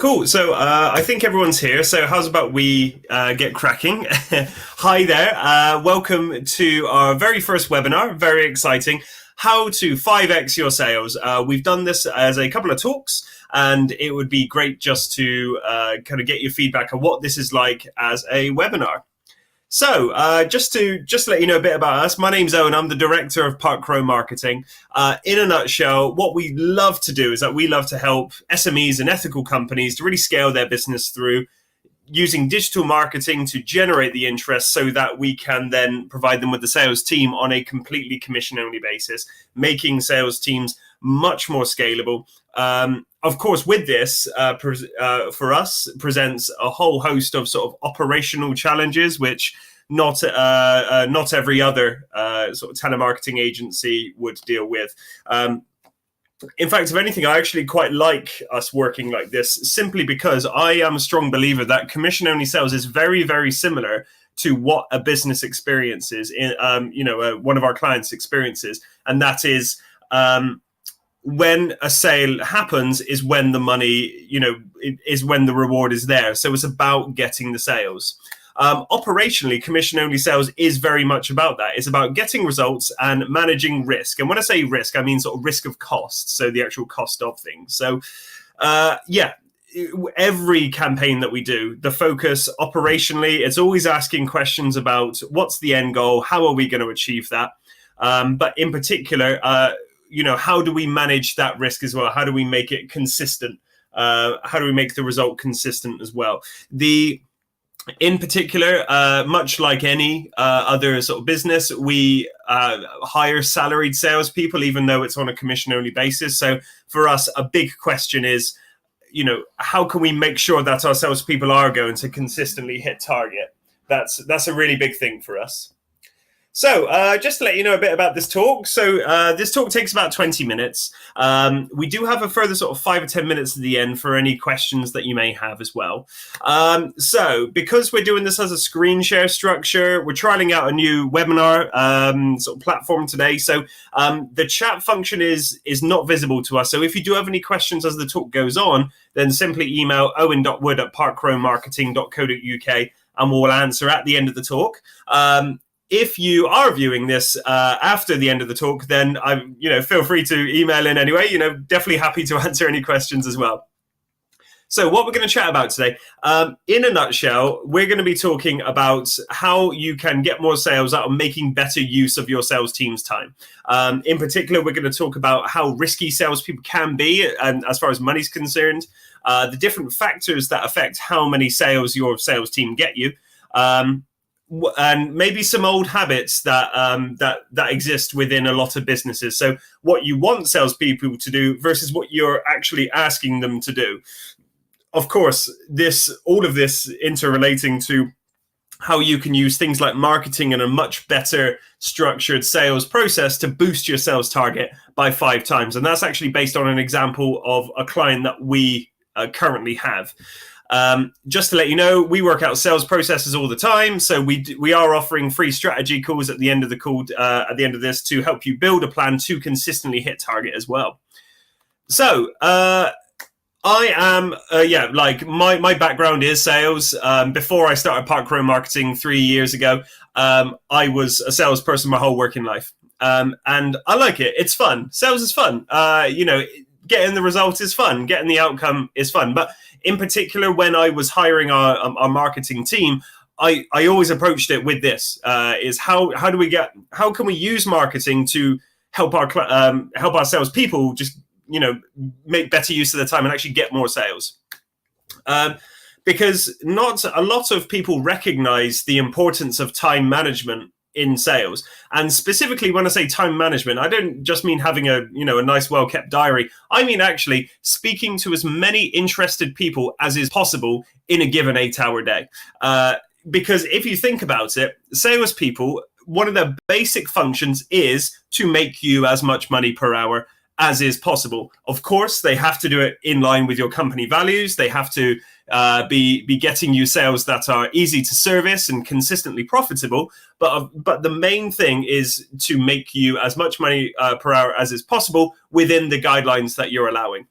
Cool. So I think everyone's here. So how's about we get cracking? Hi there. Welcome to our very first webinar. Very exciting. How to 5x your sales. We've done this as a couple of talks, and it would be great just to kind of get your feedback on what this is like as a webinar. So just to let you know a bit about us, my name's Owen. I'm the director of Park Row Marketing. In a nutshell, what we love to do is that we love to help SMEs and ethical companies to really scale their business through using digital marketing to generate the interest so that we can then provide them with the sales team on a completely commission-only basis, making sales teams much more scalable. Of course, with this, for us, presents a whole host of sort of operational challenges, which not every other sort of telemarketing agency would deal with. In fact, if anything, I actually quite like us working like this, simply because I am a strong believer that commission-only sales is very, very similar to what a business experiences in, one of our clients' experiences, and that is. When a sale happens is when the money, is when the reward is there. So it's about getting the sales. Operationally, commission-only sales is very much about that. It's about getting results and managing risk. And when I say risk, I mean sort of risk of cost, so the actual cost of things. So, every campaign that we do, the focus operationally, it's always asking questions about what's the end goal, how are we going to achieve that? But in particular, how do we manage that risk as well? How do we make it consistent? How do we make the result consistent as well? In particular, much like any other sort of business, we hire salaried salespeople, even though it's on a commission-only basis. So for us, a big question is, how can we make sure that our salespeople are going to consistently hit target? That's a really big thing for us. So just to let you know a bit about this talk. So this talk takes about 20 minutes. We do have a further sort of 5 or 10 minutes at the end for any questions that you may have as well. So because we're doing this as a screen share structure, we're trialing out a new webinar sort of platform today. So the chat function is not visible to us. So if you do have any questions as the talk goes on, then simply email owen.wood@parkrowmarketing.co.uk and we'll answer at the end of the talk. If you are viewing this after the end of the talk, then feel free to email in anyway. Definitely happy to answer any questions as well. So what we're going to chat about today, in a nutshell, we're going to be talking about how you can get more sales out of making better use of your sales team's time. In particular, we're going to talk about how risky salespeople can be, and as far as money's concerned, the different factors that affect how many sales your sales team get you. And maybe some old habits that exist within a lot of businesses. So what you want salespeople to do versus what you're actually asking them to do. Of course, all of this interrelating to how you can use things like marketing and a much better structured sales process to boost your sales target by 5 times. And that's actually based on an example of a client that we currently have. Just to let you know, we work out sales processes all the time. So we are offering free strategy calls at the end of the call, at the end of this, to help you build a plan to consistently hit target as well. So I am, my background is sales. Before I started Park Row Marketing 3 years ago, I was a salesperson my whole working life. And I like it. It's fun. Sales is fun. Getting the result is fun. Getting the outcome is fun. But in particular, when I was hiring our marketing team, I always approached it with this: is how can we use marketing to help our salespeople just make better use of their time and actually get more sales. Because not a lot of people recognize the importance of time management in sales. And specifically when I say time management, I don't just mean having a nice, well-kept diary. I mean actually speaking to as many interested people as is possible in a given 8-hour day. Because if you think about it, salespeople, one of their basic functions is to make you as much money per hour as is possible. Of course, they have to do it in line with your company values. They have to be getting you sales that are easy to service and consistently profitable. But the main thing is to make you as much money per hour as is possible within the guidelines that you're allowing.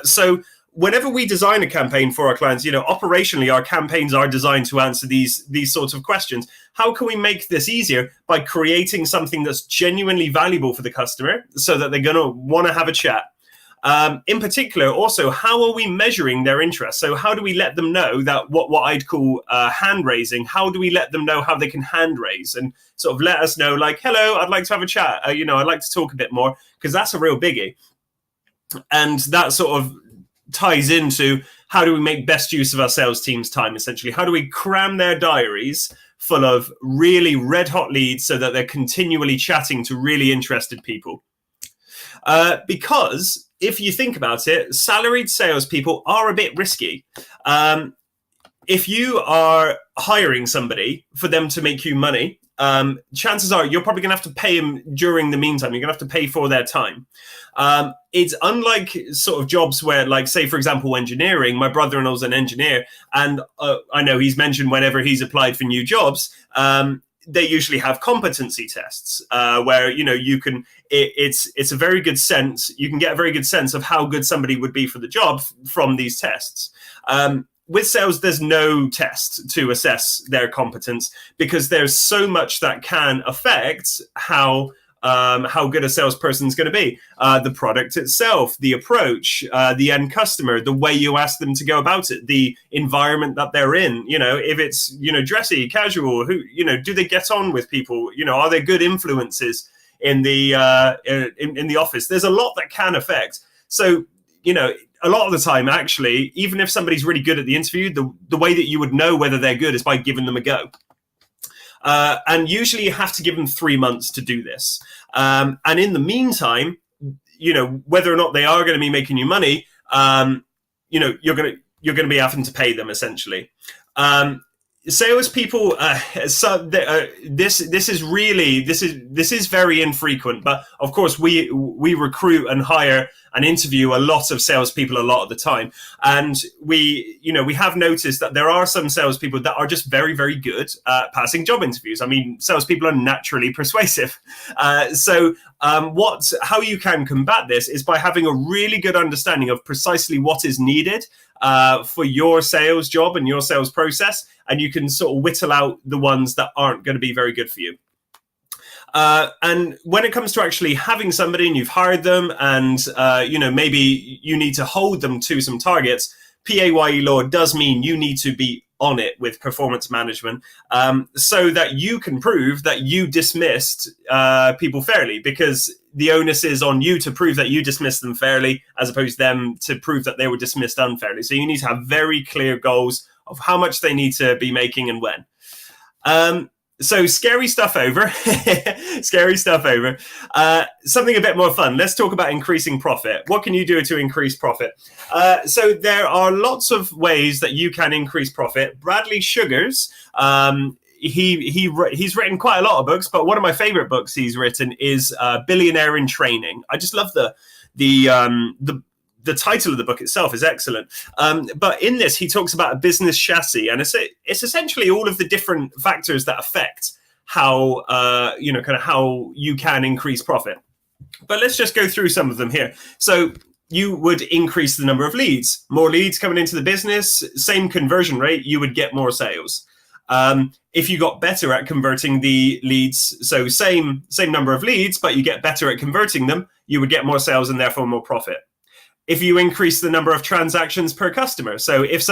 So whenever we design a campaign for our clients, operationally, our campaigns are designed to answer these sorts of questions. How can we make this easier? By creating something that's genuinely valuable for the customer so that they're going to want to have a chat. In particular, also, how are we measuring their interest? So how do we let them know that what I'd call hand raising? How do we let them know how they can hand raise and sort of let us know, like, hello, I'd like to have a chat. I'd like to talk a bit more, because that's a real biggie. And that sort of ties into how do we make best use of our sales team's time, essentially. How do we cram their diaries full of really red hot leads so that they're continually chatting to really interested people? Because if you think about it, salaried salespeople are a bit risky. If you are hiring somebody for them to make you money, chances are you're probably going to have to pay them during the meantime. You're going to have to pay for their time. It's unlike sort of jobs where, like, say, for example, engineering. My brother-in-law's an engineer, and I know he's mentioned whenever he's applied for new jobs, they usually have competency tests where, you can, it's a very good sense. You can get a very good sense of how good somebody would be for the job from these tests. With sales, there's no test to assess their competence, because there's so much that can affect how good a salesperson is going to be. The product itself, the approach, the end customer, the way you ask them to go about it, the environment that they're in. If it's dressy, casual, do they get on with people? Are there good influences in the in the office? There's a lot that can affect. So a lot of the time, actually, even if somebody's really good at the interview, the way that you would know whether they're good is by giving them a go. And usually you have to give them 3 months to do this. And in the meantime, whether or not they are going to be making you money, you're going to be having to pay them, essentially. Salespeople, this is very infrequent, but of course we recruit and hire and interview a lot of salespeople a lot of the time, and we have noticed that there are some salespeople that are just very, very good at passing job interviews. I mean, salespeople are naturally persuasive, so how you can combat this is by having a really good understanding of precisely what is needed for your sales job and your sales process, and you can sort of whittle out the ones that aren't going to be very good for you. And when it comes to actually having somebody and you've hired them and, maybe you need to hold them to some targets, PAYE law does mean you need to be on it with performance management, so that you can prove that you dismissed people fairly, because the onus is on you to prove that you dismissed them fairly, as opposed to them to prove that they were dismissed unfairly. So you need to have very clear goals of how much they need to be making and when. So scary stuff over. Scary stuff over. Something a bit more fun. Let's talk about increasing profit. What can you do to increase profit? So there are lots of ways that you can increase profit. Bradley Sugars, he's written quite a lot of books, but one of my favorite books he's written is Billionaire in Training. I just love the title of the book itself is excellent. But in this, he talks about a business chassis, and it's essentially all of the different factors that affect how, how you can increase profit. But let's just go through some of them here. So you would increase the number of leads. More leads coming into the business, same conversion rate, you would get more sales. If you got better at converting the leads, so same number of leads, but you get better at converting them, you would get more sales and therefore more profit. If you increase the number of transactions per customer, so if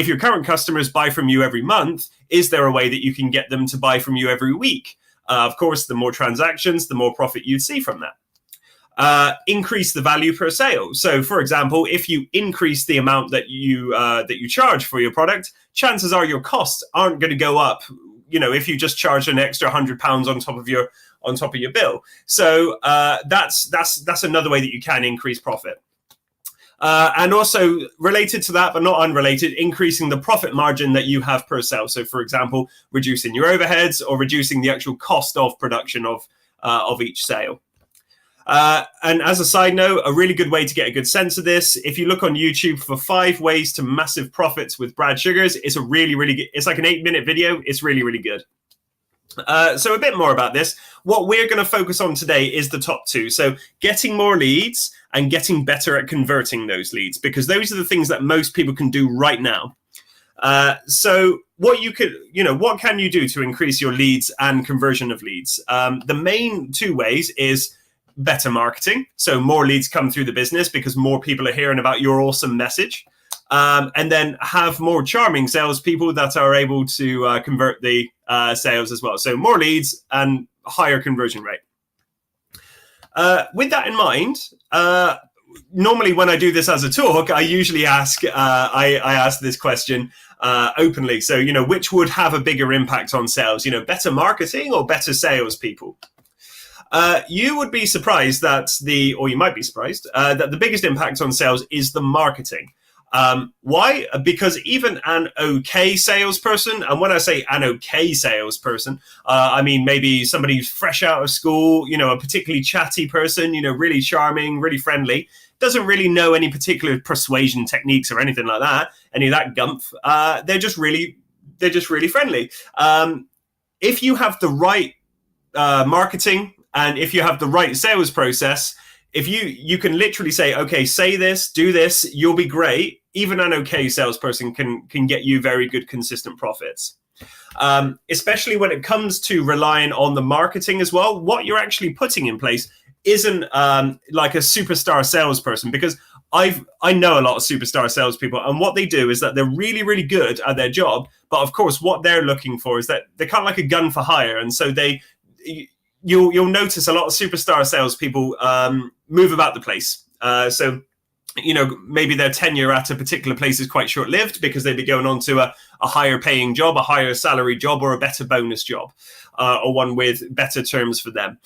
your current customers buy from you every month, is there a way that you can get them to buy from you every week? Of course, the more transactions, the more profit you'd see from that. Increase the value per sale. So, for example, if you increase the amount that you charge for your product, chances are your costs aren't going to go up. If you just charge an extra £100 on top of your bill. So that's another way that you can increase profit. And also related to that, but not unrelated, increasing the profit margin that you have per sale. So, for example, reducing your overheads or reducing the actual cost of production of each sale. And as a side note, a really good way to get a good sense of this, if you look on YouTube for 5 ways to massive profits with Brad Sugars, it's a really, really good, it's like an 8-minute video. It's really, really good. So a bit more about this. What we're going to focus on today is the top two. So getting more leads and getting better at converting those leads, because those are the things that most people can do right now. So what can you do to increase your leads and conversion of leads? The main two ways is better marketing. So more leads come through the business because more people are hearing about your awesome message. And then have more charming salespeople that are able to convert the sales as well. So more leads and higher conversion rate. With that in mind, normally when I do this as a talk, I usually ask I ask this question openly. So, which would have a bigger impact on sales? Better marketing or better salespeople? You would be surprised or you might be surprised that the biggest impact on sales is the marketing. Why? Because even an okay salesperson, and when I say an okay salesperson, I mean maybe somebody who's fresh out of school, a particularly chatty person, really charming, really friendly, doesn't really know any particular persuasion techniques or anything like that, any of that gumph. They're just really friendly. If you have the right marketing and if you have the right sales process, if you can literally say, okay, say this, do this, you'll be great. Even an okay salesperson can get you very good, consistent profits. Especially when it comes to relying on the marketing as well. What you're actually putting in place isn't like a superstar salesperson, because I know a lot of superstar salespeople, and what they do is that they're really, really good at their job. But of course, what they're looking for is that they're kind of like a gun for hire, and so you'll notice a lot of superstar salespeople move about the place. So maybe their tenure at a particular place is quite short-lived because they'd be going on to a higher paying job, a higher salary job, or a better bonus job, or one with better terms for them.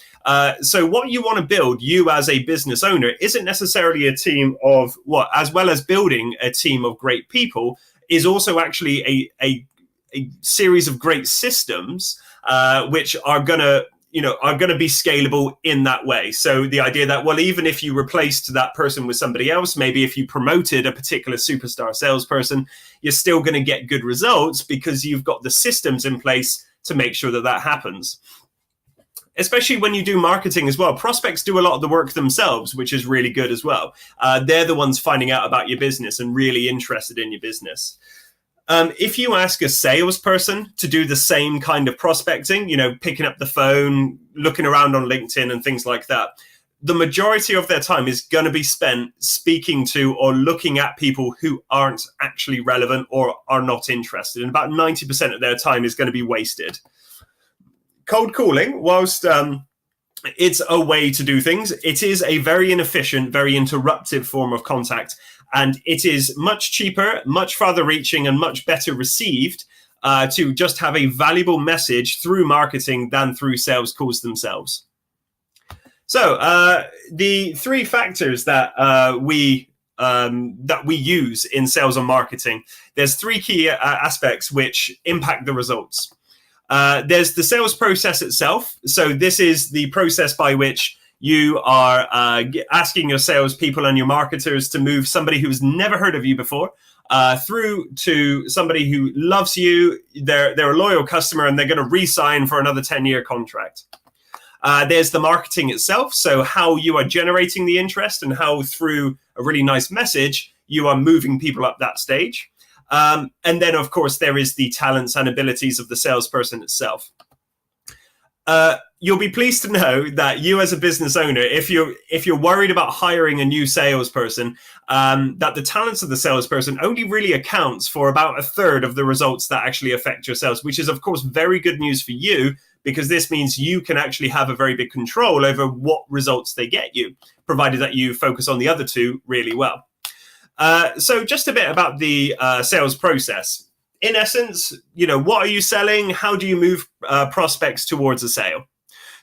So what you want to build, you as a business owner, isn't necessarily a team of as well as building a team of great people, is also actually a series of great systems which are going to be scalable in that way. So the idea that, even if you replaced that person with somebody else, maybe if you promoted a particular superstar salesperson, you're still going to get good results because you've got the systems in place to make sure that happens. Especially when you do marketing as well. Prospects do a lot of the work themselves, which is really good as well. They're the ones finding out about your business and really interested in your business. If you ask a salesperson to do the same kind of prospecting, picking up the phone, looking around on LinkedIn and things like that, the majority of their time is going to be spent speaking to or looking at people who aren't actually relevant or are not interested. And about 90% of their time is going to be wasted. Cold calling, whilst it's a way to do things, it is a very inefficient, very interruptive form of contact. And it is much cheaper, much farther reaching, and much better received to just have a valuable message through marketing than through sales calls themselves. So the three factors that we use in sales and marketing, there's three key aspects which impact the results. There's the sales process itself. So this is the process by which you are asking your salespeople and your marketers to move somebody who's never heard of you before through to somebody who loves you. They're a loyal customer and they're going to re-sign for another 10-year contract. There's the marketing itself. So how you are generating the interest and how through a really nice message, you are moving people up that stage. And then, of course, there is the talents and abilities of the salesperson itself. You'll be pleased to know that you as a business owner, if you're worried about hiring a new salesperson, that the talents of the salesperson only really accounts for about a third of the results that actually affect your sales, which is, of course, very good news for you, because this means you can actually have a very big control over what results they get you, provided that you focus on the other two really well. So just a bit about the sales process. In essence, what are you selling? How do you move prospects towards a sale?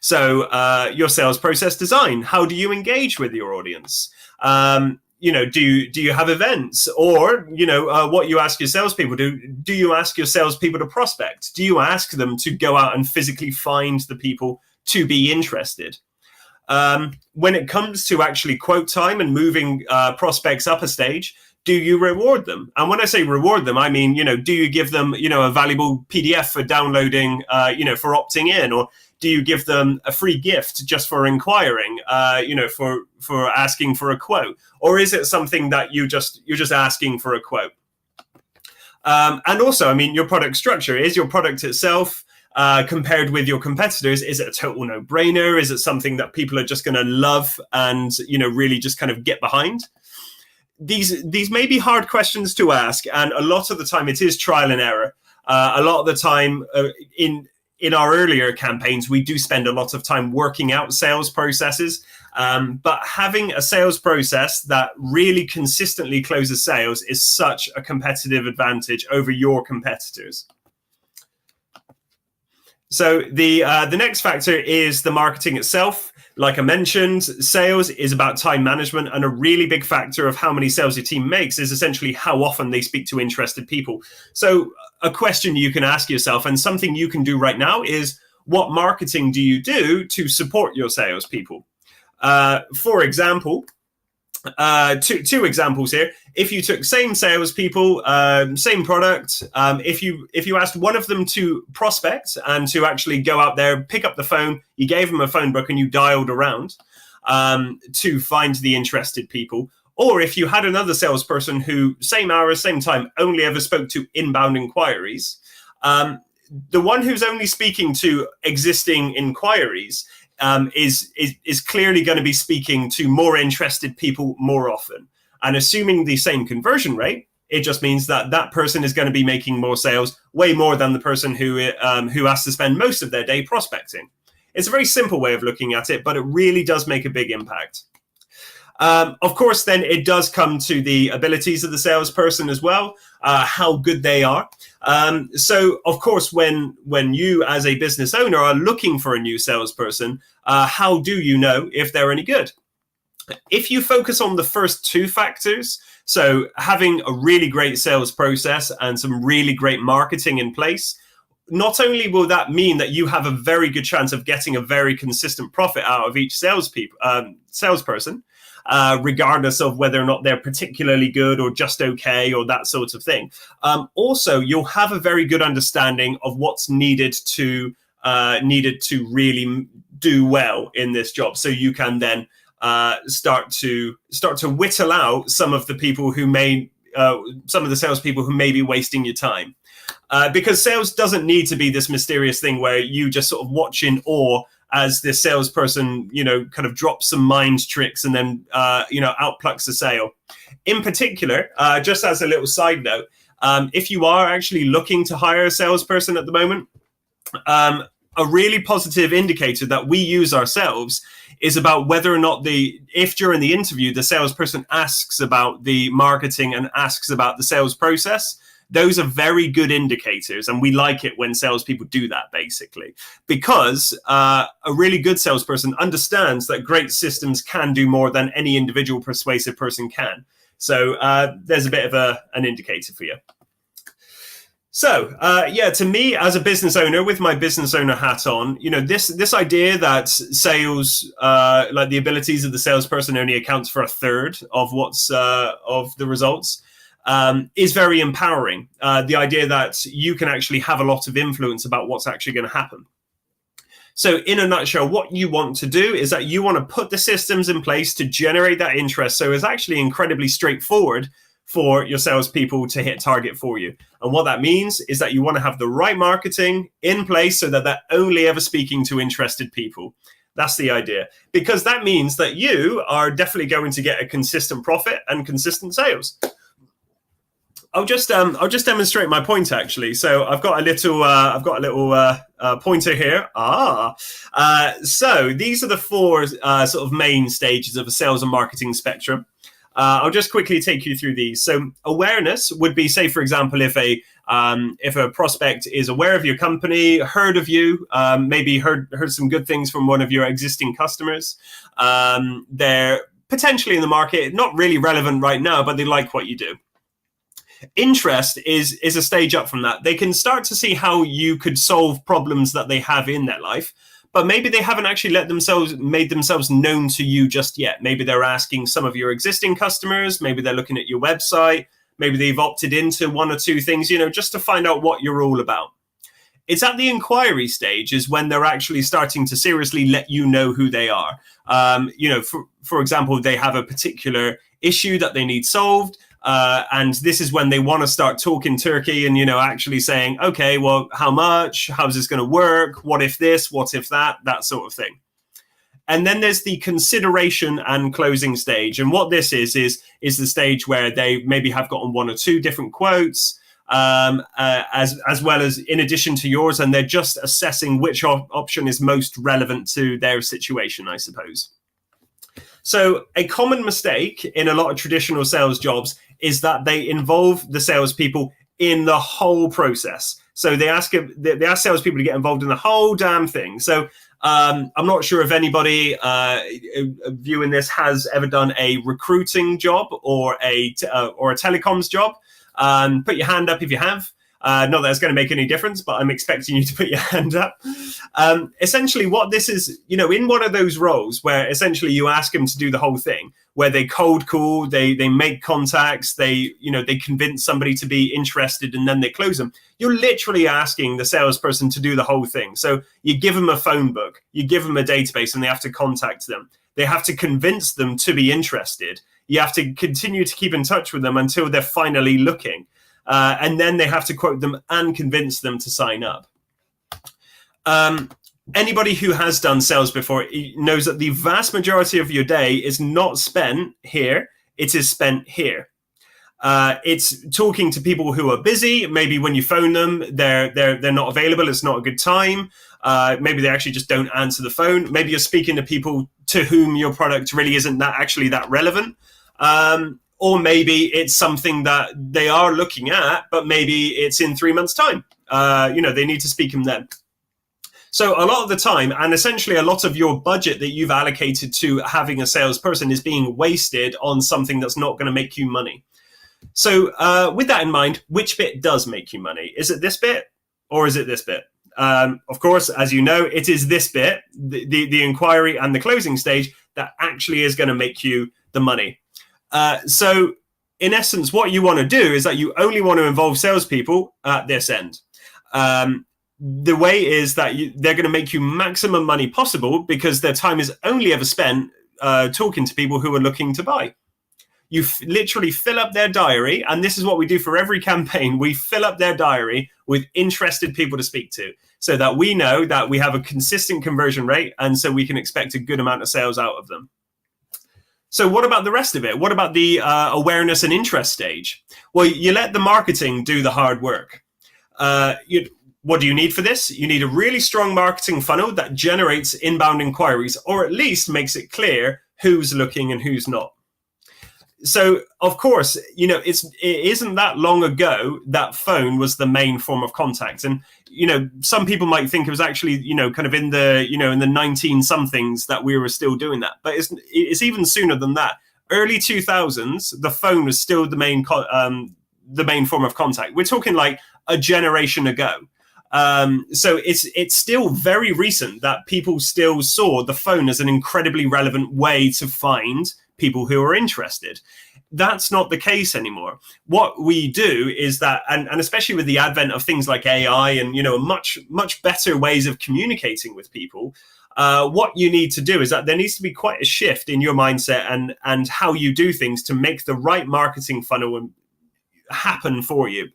So your sales process design, how do you engage with your audience? Do you have events? Or, what you ask your salespeople do you ask your salespeople to prospect? Do you ask them to go out and physically find the people to be interested? When it comes to actually quote time and moving prospects up a stage, do you reward them? And when I say reward them, I mean, do you give them, a valuable PDF for downloading, for opting in, or do you give them a free gift just for inquiring, for asking for a quote, or is it something that you're just asking for a quote? And also, I mean, your product structure, is your product itself compared with your competitors, is it a total no-brainer? Is it something that people are just going to love and, really just kind of get behind? These may be hard questions to ask, and a lot of the time it is trial and error. A lot of the time in our earlier campaigns, we do spend a lot of time working out sales processes, but having a sales process that really consistently closes sales is such a competitive advantage over your competitors. So the next factor is the marketing itself. Like I mentioned, sales is about time management, and a really big factor of how many sales your team makes is essentially how often they speak to interested people. So a question you can ask yourself, and something you can do right now, is what marketing do you do to support your salespeople? For example, two examples here. If you took same salespeople, same product, if you asked one of them to prospect and to actually go out there, pick up the phone, you gave them a phone book and you dialed around to find the interested people, or if you had another salesperson who, same hours, same time, only ever spoke to inbound inquiries, the one who's only speaking to existing inquiries is clearly going to be speaking to more interested people more often. And assuming the same conversion rate, it just means that that person is going to be making more sales, way more than the person who has to spend most of their day prospecting. It's a very simple way of looking at it, but it really does make a big impact. Of course, then it does come to the abilities of the salesperson as well, how good they are. So, of course, when you as a business owner are looking for a new salesperson, how do you know if they're any good? If you focus on the first two factors, so having a really great sales process and some really great marketing in place, not only will that mean that you have a very good chance of getting a very consistent profit out of each salesperson, regardless of whether or not they're particularly good or just okay or that sort of thing. Also, you'll have a very good understanding of what's needed to really do well in this job, so you can then start to whittle out some of the people who some of the salespeople who may be wasting your time. Because sales doesn't need to be this mysterious thing where you just sort of watch in awe as this salesperson, kind of drops some mind tricks and then, outplucks a sale. In particular, just as a little side note, if you are actually looking to hire a salesperson at the moment, a really positive indicator that we use ourselves is about whether or not if during the interview, the salesperson asks about the marketing and asks about the sales process. Those are very good indicators, and we like it when salespeople do that, basically, because a really good salesperson understands that great systems can do more than any individual persuasive person can. So there's a bit of an indicator for you. So, to me, as a business owner with my business owner hat on, this idea that sales, like the abilities of the salesperson only accounts for a third of of the results, is very empowering. The idea that you can actually have a lot of influence about what's actually going to happen. So in a nutshell, what you want to do is that you want to put the systems in place to generate that interest. So it's actually incredibly straightforward for your salespeople to hit target for you. And what that means is that you want to have the right marketing in place so that they're only ever speaking to interested people. That's the idea, because that means that you are definitely going to get a consistent profit and consistent sales. I'll just demonstrate my point, actually. So I've got a little pointer here. So these are the four sort of main stages of a sales and marketing spectrum. I'll just quickly take you through these. So awareness would be, say, for example, if a prospect is aware of your company, heard of you, maybe heard some good things from one of your existing customers. They're potentially in the market, not really relevant right now, but they like what you do. Interest is a stage up from that. They can start to see how you could solve problems that they have in their life, but maybe they haven't actually made themselves known to you just yet. Maybe they're asking some of your existing customers, maybe they're looking at your website, maybe they've opted into one or two things, just to find out what you're all about. It's at the inquiry stage is when they're actually starting to seriously let you know who they are. For example, they have a particular issue that they need solved. And this is when they want to start talking turkey and, actually saying, okay, well, how much? How's this going to work? What if this? What if that sort of thing. And then there's the consideration and closing stage. And what this is the stage where they maybe have gotten one or two different quotes, as well as in addition to yours, and they're just assessing which option is most relevant to their situation, I suppose. So a common mistake in a lot of traditional sales jobs is that they involve the salespeople in the whole process. So they ask salespeople to get involved in the whole damn thing. So I'm not sure if anybody viewing this has ever done a recruiting job or a telecoms job. Put your hand up if you have. Not that it's going to make any difference, but I'm expecting you to put your hand up. Essentially, what this is, in one of those roles where essentially you ask them to do the whole thing, where they cold call, they make contacts, they convince somebody to be interested, and then they close them. You're literally asking the salesperson to do the whole thing. So you give them a phone book, you give them a database, and they have to contact them. They have to convince them to be interested. You have to continue to keep in touch with them until they're finally looking. And then they have to quote them and convince them to sign up. Anybody who has done sales before knows that the vast majority of your day is not spent here. It is spent here. It's talking to people who are busy. Maybe when you phone them, they're not available. It's not a good time. Maybe they actually just don't answer the phone. Maybe you're speaking to people to whom your product really isn't that relevant. Or maybe it's something that they are looking at, but maybe it's in 3 months' time. They need to speak them then. So a lot of the time, and essentially a lot of your budget that you've allocated to having a salesperson is being wasted on something that's not going to make you money. So with that in mind, which bit does make you money? Is it this bit or is it this bit? Of course, as you know, it is this bit, the inquiry and the closing stage, that actually is going to make you the money. So in essence, what you want to do is that you only want to involve salespeople at this end. The way is that they're going to make you maximum money possible because their time is only ever spent talking to people who are looking to buy. You literally fill up their diary, and this is what we do for every campaign. We fill up their diary with interested people to speak to so that we know that we have a consistent conversion rate, and so we can expect a good amount of sales out of them. So what about the rest of it? What about the awareness and interest stage? Well, you let the marketing do the hard work. What do you need for this? You need a really strong marketing funnel that generates inbound inquiries, or at least makes it clear who's looking and who's not. So, of course, it isn't that long ago that phone was the main form of contact. And, some people might think it was actually, kind of in the 19-somethings that we were still doing that. But it's even sooner than that. Early 2000s, the phone was still the main form of contact. We're talking like a generation ago. So it's still very recent that people still saw the phone as an incredibly relevant way to find people who are interested. That's not the case anymore. What we do is that, and especially with the advent of things like AI and, much better ways of communicating with people, what you need to do is that there needs to be quite a shift in your mindset and how you do things to make the right marketing funnel happen for you.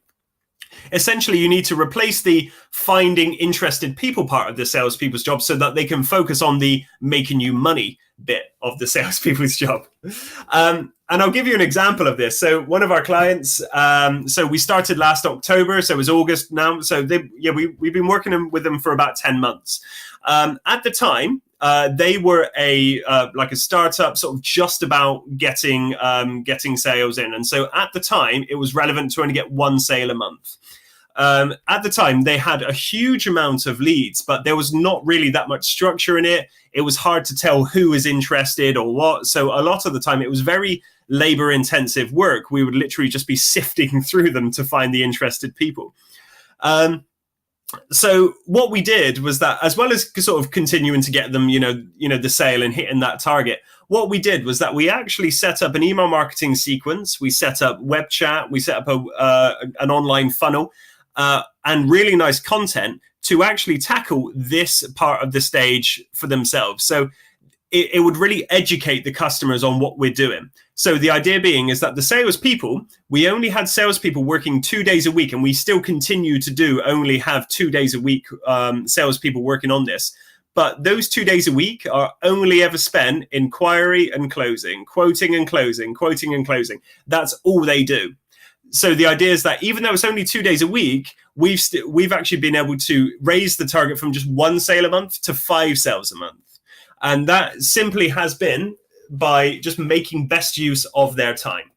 Essentially, you need to replace the finding interested people part of the salespeople's job so that they can focus on the making you money bit of the salespeople's job. And I'll give you an example of this. So one of our clients, so we started last October, so it was August now. So we've been working with them for about 10 months. At the time, they were a startup, sort of just about getting sales in. And so at the time, it was relevant to only get one sale a month. At the time, they had a huge amount of leads, but there was not really that much structure in it. It was hard to tell who was interested or what. So a lot of the time, it was very labor-intensive work. We would literally just be sifting through them to find the interested people. So what we did was that, as well as sort of continuing to get them, the sale and hitting that target, what we did was that we actually set up an email marketing sequence. We set up web chat. We set up an online funnel and really nice content to actually tackle this part of the stage for themselves. So it would really educate the customers on what we're doing. So the idea being is that the salespeople, we only had salespeople working 2 days a week, and we still continue to only have 2 days a week salespeople working on this. But those 2 days a week are only ever spent inquiry and closing, quoting and closing, quoting and closing. That's all they do. So the idea is that even though it's only 2 days a week, we've actually been able to raise the target from just 1 sale a month to 5 sales a month. And that simply has been by just making best use of their time.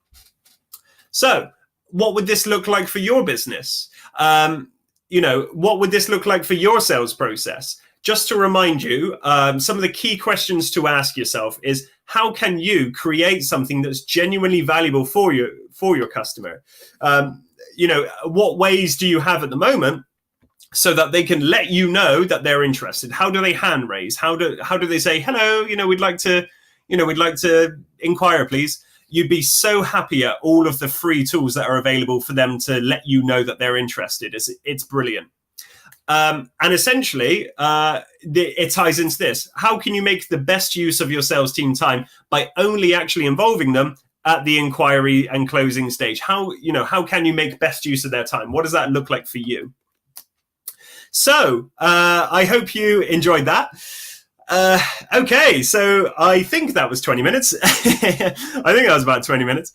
So what would this look like for your business? What would this look like for your sales process? Just to remind you, some of the key questions to ask yourself is, how can you create something that's genuinely valuable for your customer? What ways do you have at the moment so that they can let you know that they're interested? How do they hand raise? How do they say, hello, we'd like to inquire, please? You'd be so happy at all of the free tools that are available for them to let you know that they're interested. It's brilliant. And essentially, it ties into this. How can you make the best use of your sales team time by only actually involving them at the inquiry and closing stage? How can you make best use of their time? What does that look like for you? So I hope you enjoyed that. Okay, so I think that was 20 minutes. I think that was about 20 minutes.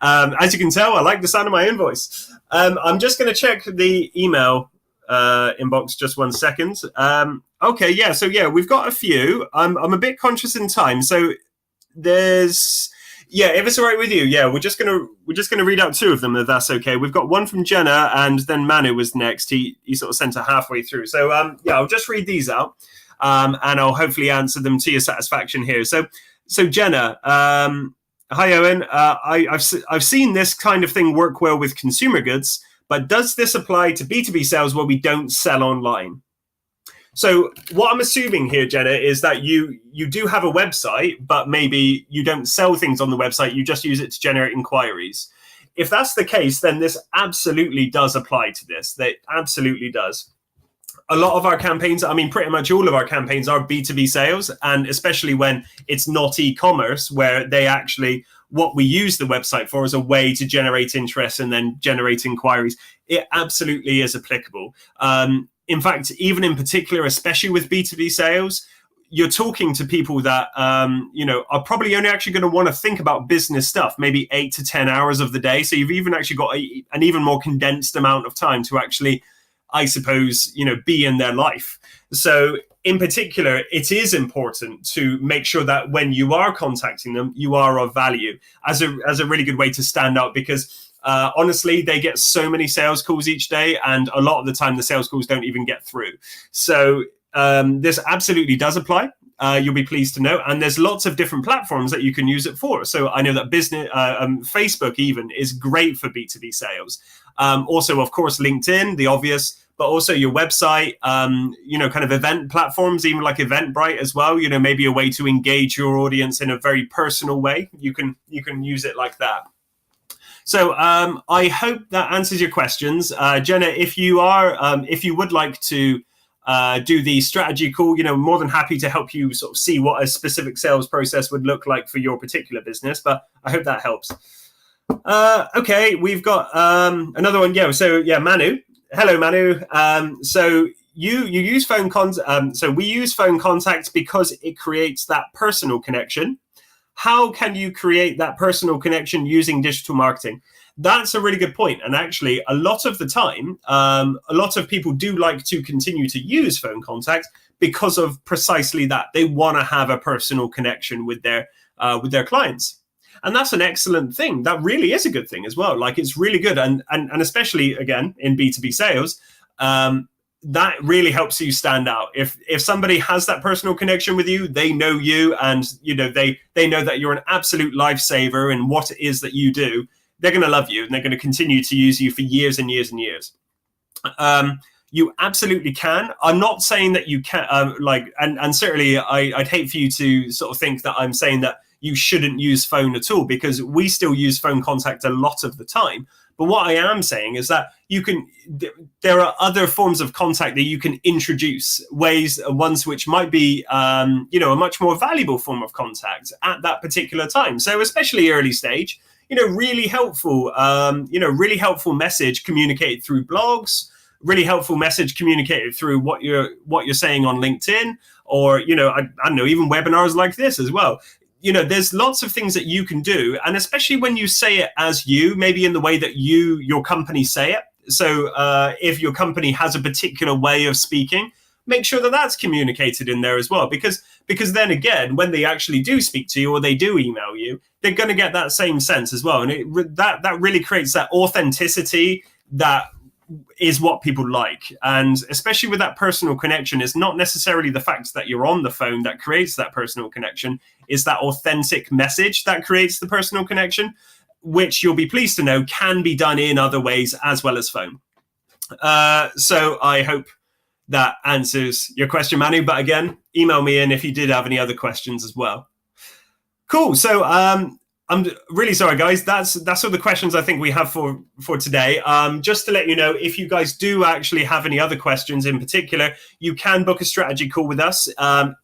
As you can tell, I like the sound of my own voice. I'm just going to check the email inbox just 1 second. Okay, yeah, so we've got a few. I'm a bit conscious in time, so there's if it's all right with you, we're just gonna read out 2 of them, if that's okay. We've got one from Jenna, and then Manu was next. He sort of sent it halfway through. So I'll just read these out, and I'll hopefully answer them to your satisfaction here. So Jenna, hi Owen. I've seen this kind of thing work well with consumer goods, but does this apply to B2B sales where we don't sell online? So what I'm assuming here, Jenna, is that you do have a website, but maybe you don't sell things on the website. You just use it to generate inquiries. If that's the case, then this absolutely does apply to this. That absolutely does. A lot of our campaigns, pretty much all of our campaigns are B2B sales, and especially when it's not e-commerce, where what we use the website for is a way to generate interest and then generate inquiries. It absolutely is applicable. In fact, even in particular, especially with B2B sales, you're talking to people that, are probably only actually going to want to think about business stuff, maybe 8 to 10 hours of the day. So you've even actually got an even more condensed amount of time to actually, I suppose, be in their life. So in particular, it is important to make sure that when you are contacting them, you are of value as a really good way to stand out, because honestly, they get so many sales calls each day, and a lot of the time the sales calls don't even get through. So this absolutely does apply. You'll be pleased to know. And there's lots of different platforms that you can use it for. So I know that Facebook even is great for B2B sales. Also, of course, LinkedIn, the obvious, but also your website, kind of event platforms, even like Eventbrite as well, maybe a way to engage your audience in a very personal way. You can use it like that. So I hope that answers your questions. Jenna, if you would like to do the strategy call, more than happy to help you sort of see what a specific sales process would look like for your particular business, but I hope that helps. Okay, we've got another one. Manu. Hello, Manu. So you use phone contact. So we use phone contacts because it creates that personal connection. How can you create that personal connection using digital marketing? That's a really good point. And actually, a lot of the time, a lot of people do like to continue to use phone contacts because of precisely that. They want to have a personal connection with their clients. And that's an excellent thing. That really is a good thing as well. Like, it's really good. And especially, again, in B2B sales, that really helps you stand out. If somebody has that personal connection with you, they know you, and they know that you're an absolute lifesaver in what it is that you do. They're going to love you, and they're going to continue to use you for years and years and years. you absolutely can. I'm not saying that you can, and certainly I'd hate for you to sort of think that I'm saying that you shouldn't use phone at all, because we still use phone contact a lot of the time. But what I am saying is that there are other forms of contact that you can introduce, ones which might be, a much more valuable form of contact at that particular time. So especially early stage, really helpful, really helpful message communicated through blogs, really helpful message communicated through what you're saying on LinkedIn, or, I don't know, even webinars like this as well. There's lots of things that you can do. And especially when you say it as you, maybe in the way that your company say it. So if your company has a particular way of speaking, make sure that that's communicated in there as well. Because then again, when they actually do speak to you or they do email you, they're going to get that same sense as well. And that really creates that authenticity that is what people like. And especially with that personal connection, it's not necessarily the fact that you're on the phone that creates that personal connection. It's that authentic message that creates the personal connection, which you'll be pleased to know can be done in other ways as well as phone. So I hope that answers your question, Manu. But again, email me in if you did have any other questions as well. Cool. So I'm really sorry, guys. That's all the questions I think we have for today. Just to let you know, if you guys do actually have any other questions in particular, you can book a strategy call with us.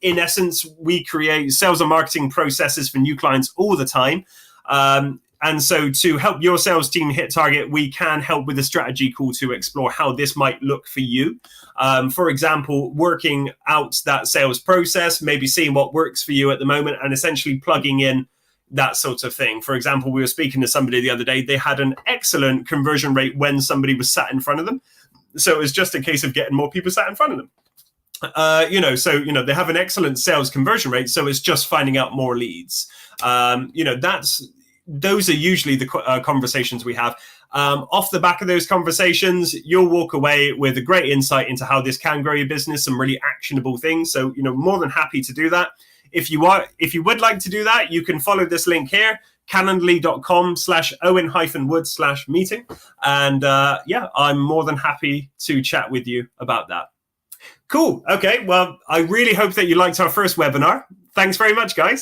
In essence, we create sales and marketing processes for new clients all the time. And so to help your sales team hit target, we can help with a strategy call to explore how this might look for you. For example, working out that sales process, maybe seeing what works for you at the moment and essentially plugging in that sort of thing. For example, we were speaking to somebody the other day. They had an excellent conversion rate when somebody was sat in front of them. So it was just a case of getting more people sat in front of them. They have an excellent sales conversion rate. So it's just finding out more leads. Those are usually the conversations we have. Off the back of those conversations, you'll walk away with a great insight into how this can grow your business, some really actionable things. So, more than happy to do that. If you would like to do that, you can follow this link here, calendly.com/Owen-Wood/meeting. And I'm more than happy to chat with you about that. Cool. Okay. Well, I really hope that you liked our first webinar. Thanks very much, guys.